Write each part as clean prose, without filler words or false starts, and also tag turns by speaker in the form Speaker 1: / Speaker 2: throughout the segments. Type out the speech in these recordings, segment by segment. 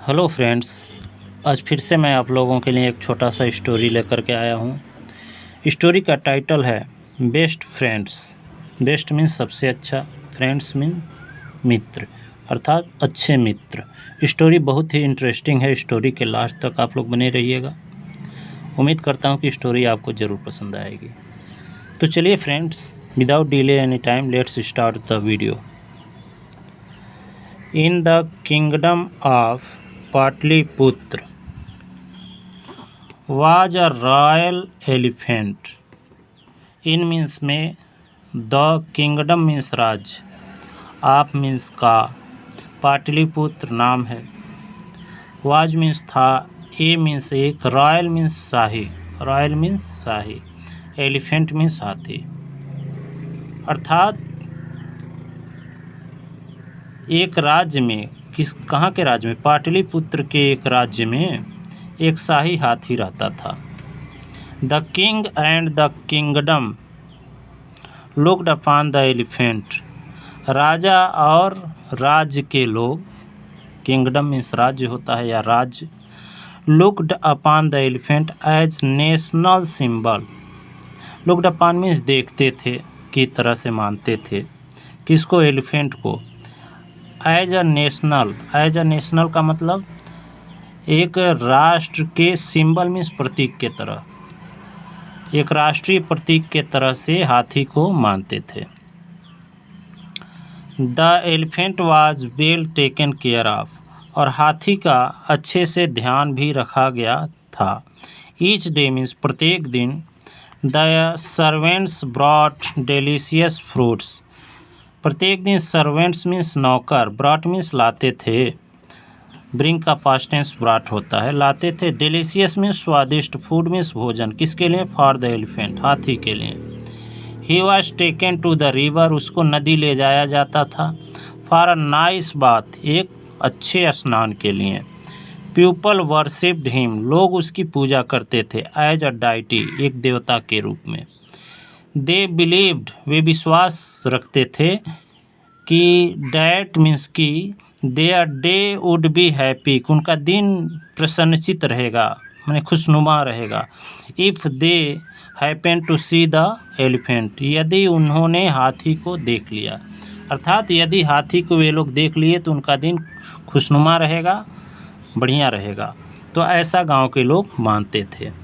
Speaker 1: Hello friends, आज फिर से मैं आप लोगों के लिए एक छोटा सा स्टोरी लेकर के आया हूँ। स्टोरी का टाइटल है बेस्ट फ्रेंड्स। बेस्ट मीन्स सबसे अच्छा, फ्रेंड्स मीन मित्र, अर्थात अच्छे मित्र। स्टोरी बहुत ही इंटरेस्टिंग है। स्टोरी के लास्ट तक आप लोग बने रहिएगा। उम्मीद करता हूँ कि स्टोरी आपको ज़रूर पसंद आएगी। तो चलिए friends, without delay any time let's start the video. In the kingdom of Pataliputra was a royal elephant. In means में, the kingdom means राज्य, आप means का, पाटलिपुत्र नाम है, was means था, a means एक, रॉयल means शाही, रॉयल means शाही, elephant means हाथी। अर्थात एक राज्य में, कहाँ के राज्य में, पाटलिपुत्र के एक राज्य में एक शाही हाथी रहता था। The king and the kingdom looked upon the elephant. राजा और राज्य के लोग, किंगडम मीन्स राज्य होता है या राज्य, looked upon the elephant as national symbol. Looked upon means देखते थे, की तरह से मानते थे, किसको, एलिफेंट को। एज अ नेशनल का मतलब एक राष्ट्र के सिंबल मीन्स प्रतीक के तरह, एक राष्ट्रीय प्रतीक के तरह से हाथी को मानते थे। The elephant was well taken care of, और हाथी का अच्छे से ध्यान भी रखा गया था। ईच डे मीन्स प्रत्येक दिन। The servants brought delicious fruits, प्रत्येक दिन सर्वेंट्स मीन्स नौकर, ब्रॉट मीन्स लाते थे, ब्रिंग का पास्ट टेंस ब्रॉट होता है, लाते थे। डिलीशियस मीन्स स्वादिष्ट, फूड मीन्स भोजन, किसके लिए, फॉर द एलिफेंट, हाथी के लिए। He was taken to the river, उसको नदी ले जाया जाता था। फॉर अ नाइस बाथ, एक अच्छे स्नान के लिए। पीपल वर्शिप्ड हिम, लोग उसकी पूजा करते थे। एज अ डाइटी, एक देवता के रूप में। दे बिलीव्ड, वे विश्वास रखते थे कि डैट मीन्स की their day would be happy, उनका दिन प्रसन्नचित रहेगा, माने खुशनुमा रहेगा। If they happen to see the elephant, यदि उन्होंने हाथी को देख लिया, अर्थात यदि हाथी को वे लोग देख लिए तो उनका दिन खुशनुमा रहेगा, बढ़िया रहेगा। तो ऐसा गांव के लोग मानते थे।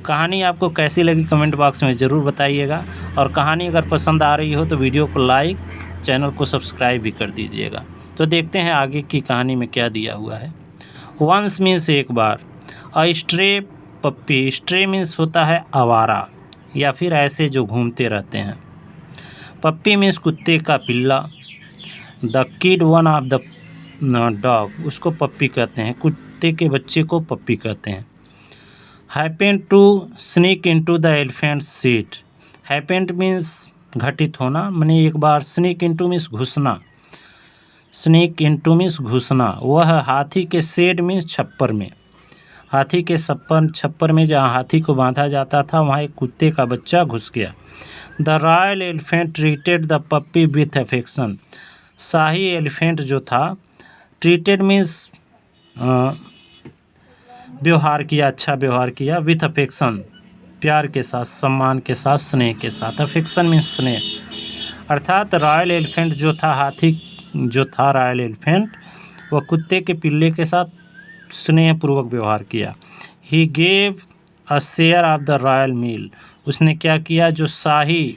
Speaker 1: कहानी आपको कैसी लगी कमेंट बॉक्स में ज़रूर बताइएगा, और कहानी अगर पसंद आ रही हो तो वीडियो को लाइक, चैनल को सब्सक्राइब भी कर दीजिएगा। तो देखते हैं आगे की कहानी में क्या दिया हुआ है। वंस मीन्स एक बार, अ स्ट्रे पप्पी, स्ट्रे मीन्स होता है आवारा या फिर ऐसे जो घूमते रहते हैं। पप्पी मीन्स कुत्ते का पिल्ला। The kid one of the dog, उसको पप्पी कहते हैं, कुत्ते के बच्चे को पप्पी कहते हैं। Happened to sneak into the elephant seat, happened means घटित होना, माने एक बार, स्नीक इनटू मीन्स घुसना, स्नीक इनटू मीन्स घुसना। वह हाथी के शेड मीन्स छप्पर में, हाथी के छप्पर में जहाँ हाथी को बांधा जाता था वहाँ एक कुत्ते का बच्चा घुस गया। The royal elephant treated the puppy with affection, शाही एलिफेंट जो था, ट्रीटेड मीन्स व्यवहार किया, अच्छा व्यवहार किया, विथ अफेक्शन, प्यार के साथ, सम्मान के साथ, स्नेह के साथ। अफेक्शन मीन्स स्नेह, अर्थात रॉयल एलिफेंट जो था, हाथी जो था रॉयल एलिफेंट, वह कुत्ते के पिल्ले के साथ स्नेहपूर्वक व्यवहार किया। He gave a share of the royal meal, उसने क्या किया, जो शाही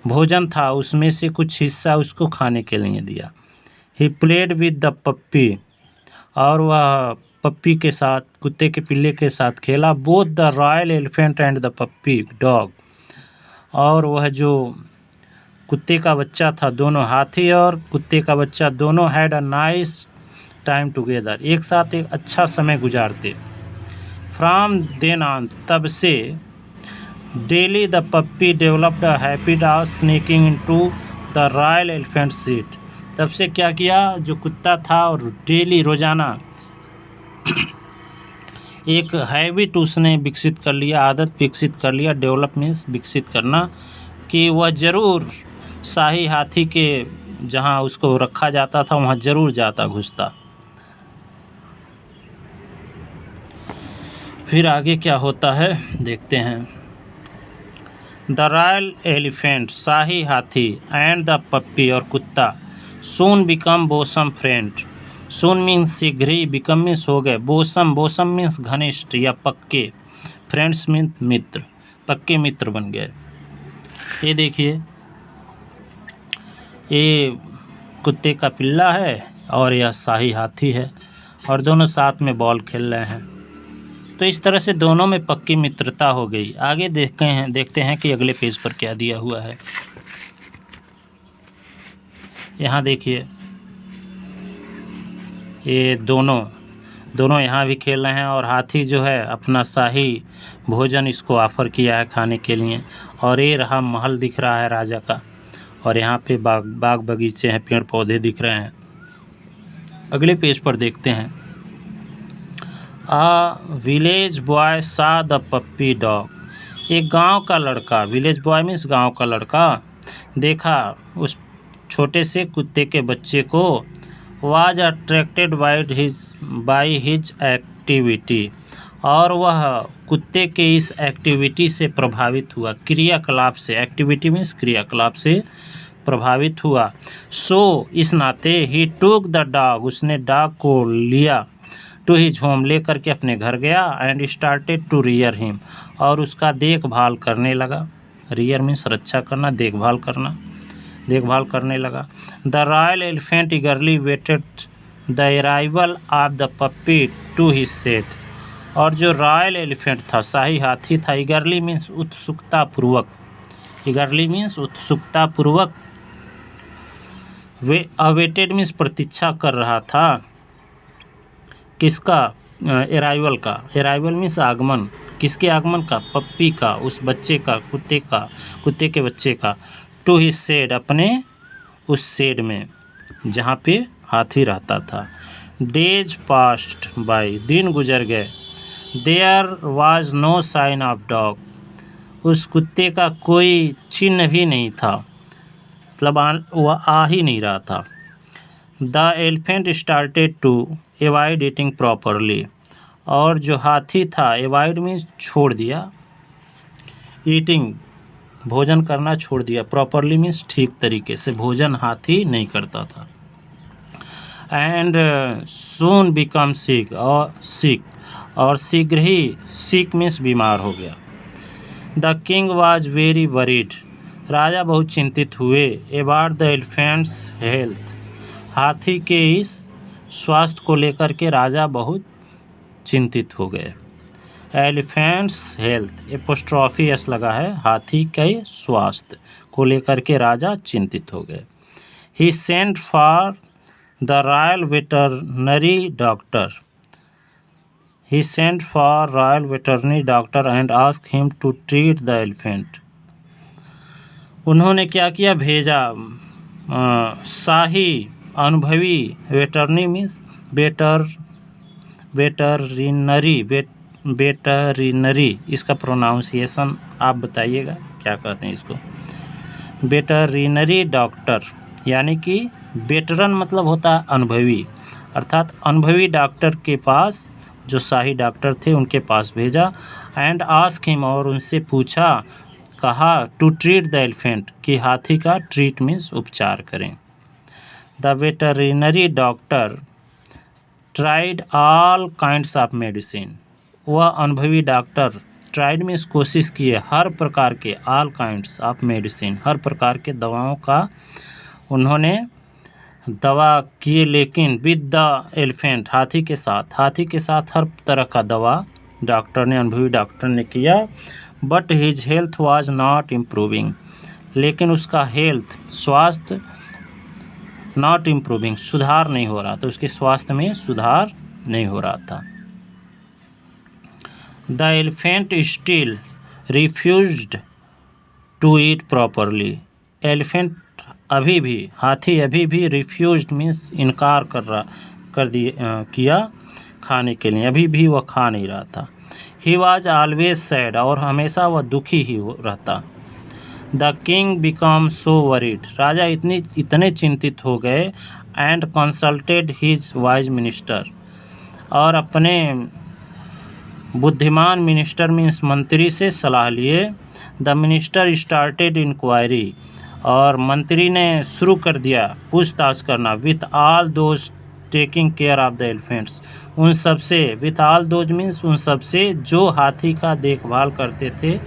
Speaker 1: भोजन था उसमें से कुछ हिस्सा उसको खाने के लिए दिया। ही प्लेड विद द पप्पी, और वह पप्पी के साथ, कुत्ते के पिल्ले के साथ खेला। Both the royal elephant and the puppy dog, और वह जो कुत्ते का बच्चा था, दोनों, हाथी और कुत्ते का बच्चा दोनों, had a nice time together, एक साथ एक अच्छा समय गुजारते। फ्रॉम देन ऑन, तब से, daily the puppy developed a habit of sneaking into the royal elephant seat, तब से क्या किया, जो कुत्ता था, और डेली, रोज़ाना एक हैबिट उसने विकसित कर लिया, आदत विकसित कर लिया। डेवलप मीन्स विकसित करना, कि वह ज़रूर शाही हाथी के जहाँ उसको रखा जाता था वहाँ ज़रूर जाता, घुसता। फिर आगे क्या होता है देखते हैं। द रॉयल एलिफेंट, शाही हाथी, एंड द पप्पी और कुत्ता सून बिकम बोसम फ्रेंड। सून मीन्स शीघ्र ही, बिकम मीन्स हो गए, बोसम, बोसम मीन्स घनिष्ठ या पक्के, फ्रेंड्स मीन्स मित्र, पक्के मित्र बन गए। ये देखिए, ये कुत्ते का पिल्ला है और यह शाही हाथी है और दोनों साथ में बॉल खेल रहे हैं। तो इस तरह से दोनों में पक्की मित्रता हो गई। आगे देखते हैं कि अगले पेज पर क्या दिया हुआ है। यहाँ देखिए, ये दोनों यहाँ भी खेल रहे हैं और हाथी जो है अपना शाही भोजन इसको ऑफ़र किया है खाने के लिए। और ये रहा महल दिख रहा है राजा का, और यहाँ पे बाग बगीचे हैं, पेड़ पौधे दिख रहे हैं। अगले पेज पर देखते हैं। विलेज बॉय सा द पप्पी डॉग। एक गांव का लड़का, विलेज बॉय मीन्स गांव का लड़का, देखा उस छोटे से कुत्ते के बच्चे को। Was attracted by his activity, और वह कुत्ते के इस एक्टिविटी से प्रभावित हुआ, क्रियाकलाप से, एक्टिविटी मीन्स क्रियाकलाप से प्रभावित हुआ। सो इस नाते ही टूक द डॉग, उसने डॉग को लिया, टू हिज होम, ले करके अपने घर गया, and started to rear him, और उसका देखभाल करने लगा। रियर मीन्स रक्षा करना, देखभाल करने लगा। The royal elephant eagerly waited the arrival of the puppy to his set. और जो रॉयल एलिफेंट था, शाही हाथी था, ईगरली मीन्स उत्सुकतापूर्वक, वे अवेटेड मीन्स प्रतीक्षा कर रहा था। किसका? अराइवल का। अराइवल मीन्स आगमन, किसके आगमन का? पप्पी का, उस बच्चे का, कुत्ते के बच्चे का। टू हिज शेड, अपने उस शेड में जहाँ पे हाथी रहता था। डेज पास्ट बाई, दिन गुजर गए। There was no sign of dog, उस कुत्ते का कोई चिन्ह भी नहीं था, मतलब वह आ ही नहीं रहा था। The elephant started to avoid eating properly, और जो हाथी था, एवॉइड मीन्स छोड़ दिया, ईटिंग भोजन करना छोड़ दिया, प्रॉपरली मीन्स ठीक तरीके से भोजन हाथी नहीं करता था। एंड सून बिकम सिक, और शीघ्र ही, सिक मीन्स बीमार हो गया। The king was very worried, राजा बहुत चिंतित हुए। अबाउट द एलिफेंट्स हेल्थ, हाथी के इस स्वास्थ्य को लेकर के राजा बहुत चिंतित हो गए। एलिफेंट्स हेल्थ, एपोस्ट्रॉफी एस लगा है, हाथी के स्वास्थ्य को लेकर के राजा चिंतित हो गए। He sent for the royal veterinary doctor and ask him to treat the elephant. उन्होंने क्या किया? भेजा शाही अनुभवी वेटरनरी मीन्स वेटरिनरी, इसका प्रोनाउंसिएशन आप बताइएगा क्या कहते हैं इसको। वेटरिनरी डॉक्टर, यानी कि वेटरन मतलब होता है अनुभवी, अर्थात अनुभवी डॉक्टर के पास, जो शाही डॉक्टर थे उनके पास भेजा। एंड आस्क हिम, और उनसे पूछा, कहा, टू ट्रीट द एलिफेंट, कि हाथी का ट्रीट मीन्स उपचार करें। The veterinary doctor tried all kinds of medicine, वह अनुभवी डॉक्टर, ट्राइड मीन्स कोशिश किए, हर प्रकार के, ऑल काइंड्स ऑफ मेडिसिन, हर प्रकार के दवाओं का उन्होंने दवा किए, लेकिन विद द एलिफेंट, हाथी के साथ हर तरह का दवा डॉक्टर ने, अनुभवी डॉक्टर ने किया। But his health was not improving, लेकिन उसका हेल्थ, स्वास्थ्य, नॉट इम्प्रूविंग, सुधार नहीं हो रहा था, उसके स्वास्थ्य में सुधार नहीं हो रहा था। The elephant still refused to eat properly, elephant अभी भी, हाथी अभी भी, रिफ्यूज्ड मीन्स इनकार किया खाने के लिए, अभी भी वह खा नहीं रहा था। ही वॉज ऑलवेज सैड, और हमेशा वह दुखी ही रहता। The king become so worried, राजा इतने चिंतित हो गए। And consulted his wise minister, और अपने बुद्धिमान मिनिस्टर मीन्स मंत्री से सलाह लिए। द मिनिस्टर स्टार्टेड इंक्वायरी, और मंत्री ने शुरू कर दिया पूछताछ करना। With all those taking care of the elephants, उन सब से, विथ ऑल दोज मीन्स उन सब से जो हाथी का देखभाल करते थे,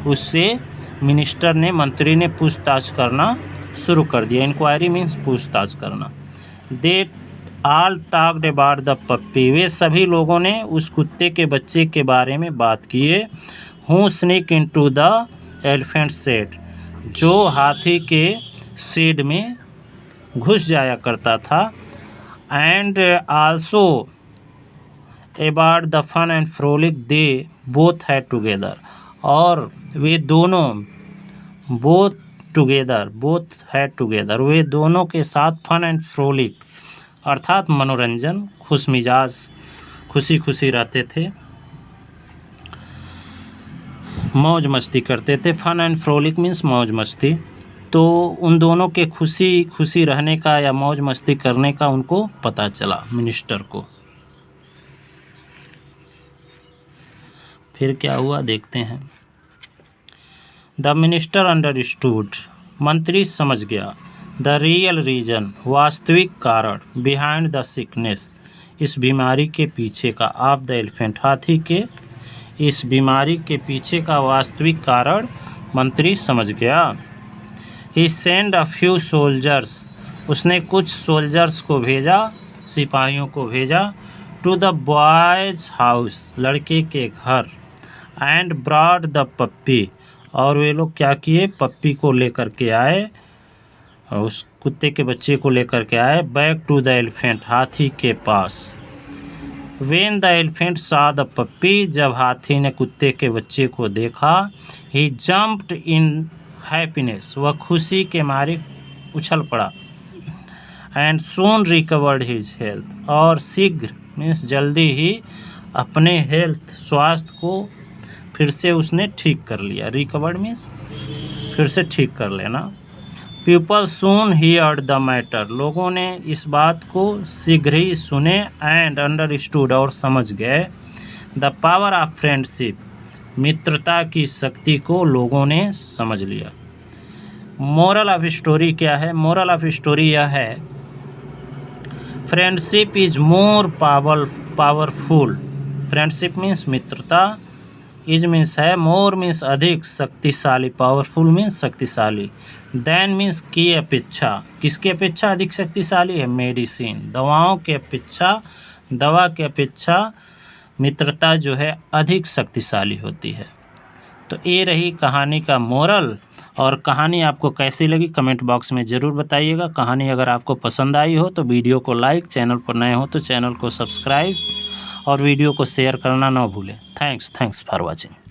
Speaker 1: उससे मिनिस्टर ने, मंत्री ने पूछताछ करना शुरू कर दिया। इंक्वायरी मीन्स पूछताछ करना। They all talked about the puppy, वे सभी लोगों ने उस कुत्ते के बच्चे के बारे में बात किए। Who sneak into the elephant shed, जो हाथी के शेड में घुस जाया करता था। And also about the fun and frolic they both had together, और वे दोनों, बोथ हैड टुगेदर, वे दोनों के साथ फन एंड फ्रोलिक अर्थात मनोरंजन, खुश मिजाज, खुशी खुशी रहते थे, मौज मस्ती करते थे। फन एंड फ्रोलिक मीन्स मौज मस्ती। तो उन दोनों के खुशी खुशी रहने का या मौज मस्ती करने का उनको पता चला मिनिस्टर को। फिर क्या हुआ देखते हैं। द मिनिस्टर अंडरस्टूड, मंत्री समझ गया। द रियल रीजन, वास्तविक कारण। बिहाइंड द सिकनेस, इस बीमारी के पीछे का। ऑफ द एलिफेंट, हाथी के इस बीमारी के पीछे का वास्तविक कारण मंत्री समझ गया। ही सेंड अ फ्यू सोल्जर्स, उसने कुछ सोल्जर्स को भेजा, सिपाहियों को भेजा। टू द बॉयज हाउस, लड़के के घर। एंड ब्रॉड द पप्पी, और वे लोग क्या किए, पप्पी को लेकर के आए, उस कुत्ते के बच्चे को लेकर के आए। बैक टू द एलिफेंट, हाथी के पास। When the elephant saw the puppy, जब हाथी ने कुत्ते के बच्चे को देखा। ही जम्प्ड इन हैप्पीनेस, वह खुशी के मारे उछल पड़ा। And soon recovered his health, और शीघ्र मीन्स जल्दी ही अपने हेल्थ, स्वास्थ्य को फिर से उसने ठीक कर लिया। रिकवर्ड मीन्स फिर से ठीक कर लेना। People soon heard the matter, लोगों ने इस बात को शीघ्र ही सुने। एंड अंडरस्टूड, और समझ गए। द पावर ऑफ फ्रेंडशिप, मित्रता की शक्ति को लोगों ने समझ लिया। मोरल ऑफ स्टोरी क्या है? मोरल ऑफ स्टोरी यह है, friendship is more powerful. Friendship means मित्रता, इज मीन्स है, मोर मीन्स अधिक, शक्तिशाली, पावरफुल मीन्स शक्तिशाली, देन मीन्स की अपेक्षा। किसकी अपेक्षा अधिक शक्तिशाली है? मेडिसिन, दवाओं के अपेक्षा, दवा के अपेक्षा मित्रता जो है अधिक शक्तिशाली होती है। तो ये रही कहानी का मोरल। और कहानी आपको कैसी लगी कमेंट बॉक्स में ज़रूर बताइएगा। कहानी अगर आपको पसंद आई हो तो वीडियो को लाइक, चैनल पर नए हो तो चैनल को सब्सक्राइब और वीडियो को शेयर करना ना भूलें। Thanks for watching.